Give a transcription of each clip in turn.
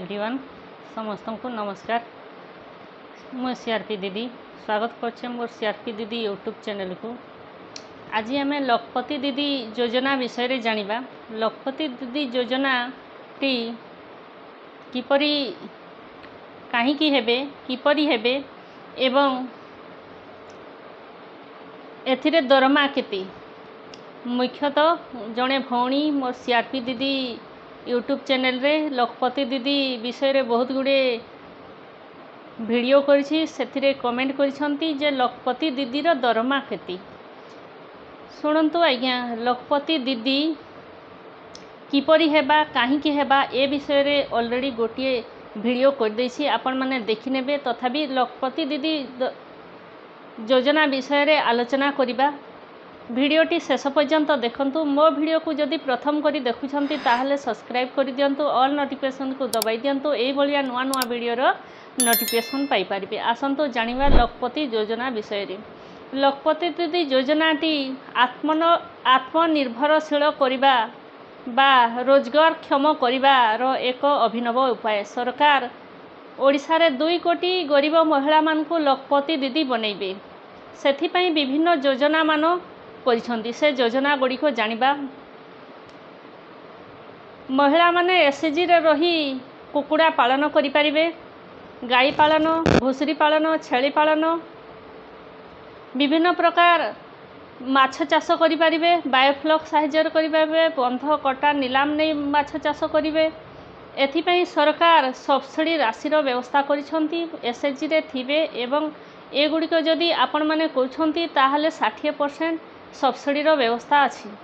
Everyone समस्त को नमस्कार। मु सीआरपी दीदी स्वागत करछे मोर सीआरपी दीदी यूट्यूब चैनल को। आज आम लखपति दीदी योजना विषय रे जानिबा। लखपति दीदी योजना टी किपरि काहीकि हेबे किपरि हेबे एवं एथिरे दरमा केते। मुख्यतः जड़े भौणी मोर सीआरपी दीदी यूट्यूब चैनल रे लखपति दीदी विषय रे बहुत गुड़े वीडियो करिछि। सेथिरे कमेंट करिसंती जे लखपति दीदी रो दरमा केते। सुनंतु आज्ञा, लखपति दीदी किपरि हेबा काहीकि हेबा ए विषय रे ऑलरेडी गोटे वीडियो कर देछि, आपण माने देखि नेबे। तथापि लखपति दीदी योजना विषय रे आलोचना करिबा। भिडियोटी शेष पर्यंत देखंतु। मो भिडियो को जदि प्रथम करी देखुछंती ताहले सब्सक्राइब कर दियंतु, ऑल नोटिफिकेशन को दबाई दियंतु। एई भलिया नुआ नुआ वीडियो रो नोटिफिकेशन पाई परिबे। आसंतु जानिबा लखपति योजना विषय रे। लखपति दीदी योजनाटी आत्मनिर्भरशील करिबा बा रोजगार क्षम करिबार एक अभिनव उपाय। सरकार ओडिशा रे 2 कोटी गरीब महिला मानकु लखपति दीदी बनैबे। सेथिपई विभिन्न योजना मान करिसंती। से योजना गुड़ी को जानिबा। महिला माने एसएचजी रे रही कुकुड़ा पालन करि परिबे, गाई पालन, घुसरी पालन, छेली पालन, विभिन्न प्रकार माछ चाष करि परिबे, बायोफ्लॉक साहाय्य करि परिबे, बंध कटा नीलाम नै माछ चाष करिवे। एथिपई सरकार सब्सिडी राशि रो व्यवस्था करिसंती। एसएचजी रे थिबे एवं एगुड़ी को जदि आपण माने करूछंती ताहले 60% सब्सिडी रो व्यवस्था अछि।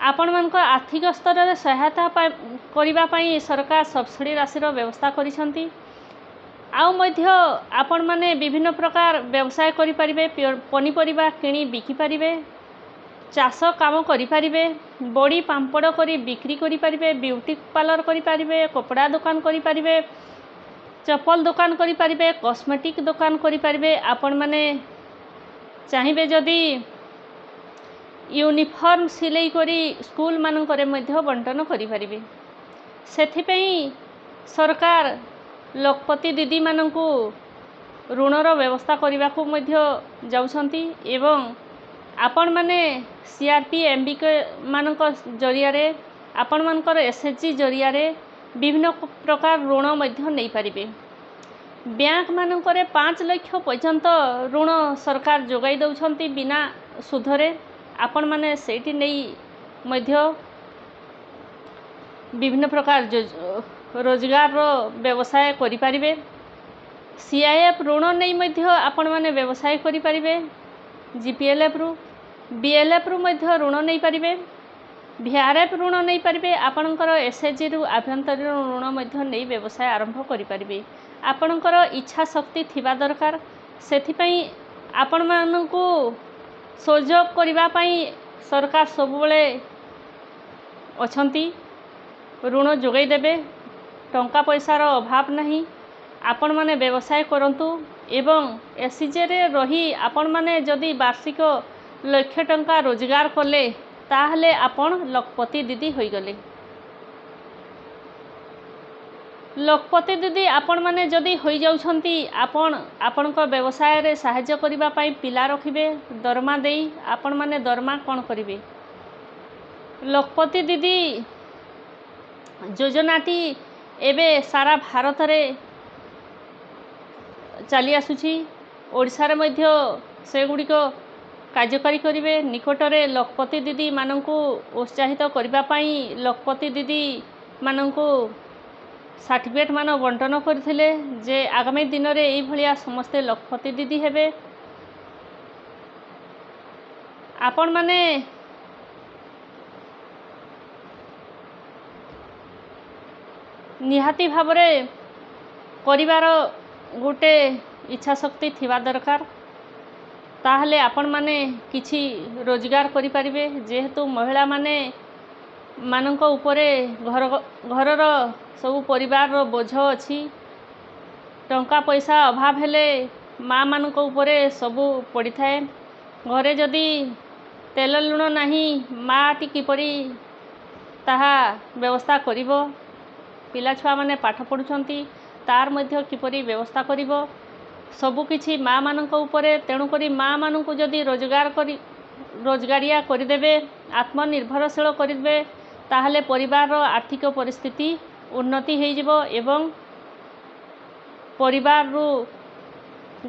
आपण मानक आर्थिक स्तर रे सहायता करिबा पई सरकार सब्सिडी राशि रो व्यवस्था करिसंती। आउ मध्य आपण माने विभिन्न प्रकार व्यवसाय करि परिबे, पनीपरिबा किणी बिकि परिबे, चाष काम करि परिबे, बड़ी पांपड़ करी बिक्री करि परिबे, ब्यूटी पार्लर करि परिबे, कपड़ा दुकान करि परिबे, चप्पल दुकान करि परिबे, कॉस्मेटिक दुकान करि परिबे। आपण माने चाहिबे जदि यूनिफॉर्म सिलाई करी स्कूल मानकरे मध्य बंटन करि परिबे। सेथिपई सरकार लखपति दीदी मानकु ऋणर व्यवस्था करने को जाउछंती एवं आपण माने सीआरपी एमबी के मानक जरिया रे आपण मानकर एसएचजी जरिया रे विभिन्न प्रकार ऋण मध्य नहीं पारिबे। बैंक मानकरे 5 लाख पर्यंत ऋण सरकार जोगाई दउछंती बिना सुधरे। आपण माने सेठी नहीं मध्य विभिन्न प्रकार रोजगार रो व्यवसाय करि परिबे। सीआईएफ ऋण नहीं मध्य आपण माने व्यवसाय करि परिबे। जीपीएलएफ रु बीएलएफ रु मध्य ऋण नहीं परिबे। वीआरएफ ऋण नहीं पारिबे। आपणकर एसएचजी रु आभ्यंतरीण ऋण मध्य नहीं व्यवसाय आरंभ करि परिबे। आपणकर इच्छा शक्ति थिबा दरकार। सेथिपई आपण मानकु सहयोग करिबा पई सरकार सबुबले अछंती, ऋण जोगाई देबे। टंका पैसार अभाव नहीं। आपण माने व्यवसाय करंतु एवं एसएचजी रे रही आपण माने जदि वार्षिक लाख टंका रोजगार कले ताहले आपण लखपति दीदी होई गले। लखपति दीदी आपण माने जदि होई जाउछंती आपण व्यवसाय रे सहायता करिबा पई पिला रखिबे, दरमा देई आपण माने दरमा कोन करिवे। लखपति दीदी योजनाटी एबे सारा भारत रे चली आसुची। ओडिशा रे मध्य से गुडी को कार्यकारी करिवे। निकटरे लखपति दीदी मानंकु उत्साहित करिबा पई लखपति दीदी मानंकु सर्टिफिकेट मान बंटन करथिले जे आगामी दिन रे एई भलिया समस्त लखपति दीदी हेबे। आपण माने निहाती भावरे करिवार गोटे इच्छा शक्ति थिबा दरकार। ताहले आपण माने किछि रोजगार करि परिबे। जेहेतु महिला माने मानक उपरे घरर सब परिवार रो बोझ अछि। टंका पैसा अभाव हेले माँ मानक उपरे सबू पड़ी थाए। घरे जदि तेल लुण नाही माँ टी किपरि ताहा व्यवस्था करिवो। पिला छुआ माने पाठ पढ़ुछंती तार मध्य किपरि व्यवस्था करिवो सबुकिछि माँ मानक उपरे। तेणुकरी माँ मानक जदि रोजगारिया करदेवे आत्मनिर्भरशील करेंगे ताहले परिवार आर्थिक परिस्थिति उन्नति हो एवं परिवार रु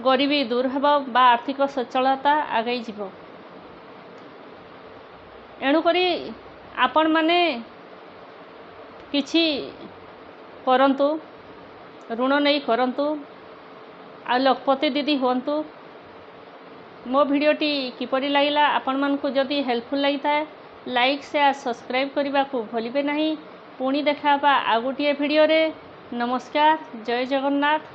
गरीबी दूर हेबो बा आर्थिक सचलता आगे जीवो। एणुकरी आपण माने किछि करंतु ऋण नहीं करंतु आ लखपति दीदी होंतु। मो भिडियोटी किपरि लागिला आपण मानकु जदि हेल्पफुल लगी थाए लाइक शेयर सब्सक्राइब करने को भूलिबे नहीं। पुणी देखा आ गोटे भिडियो रे। नमस्कार, जय जगन्नाथ।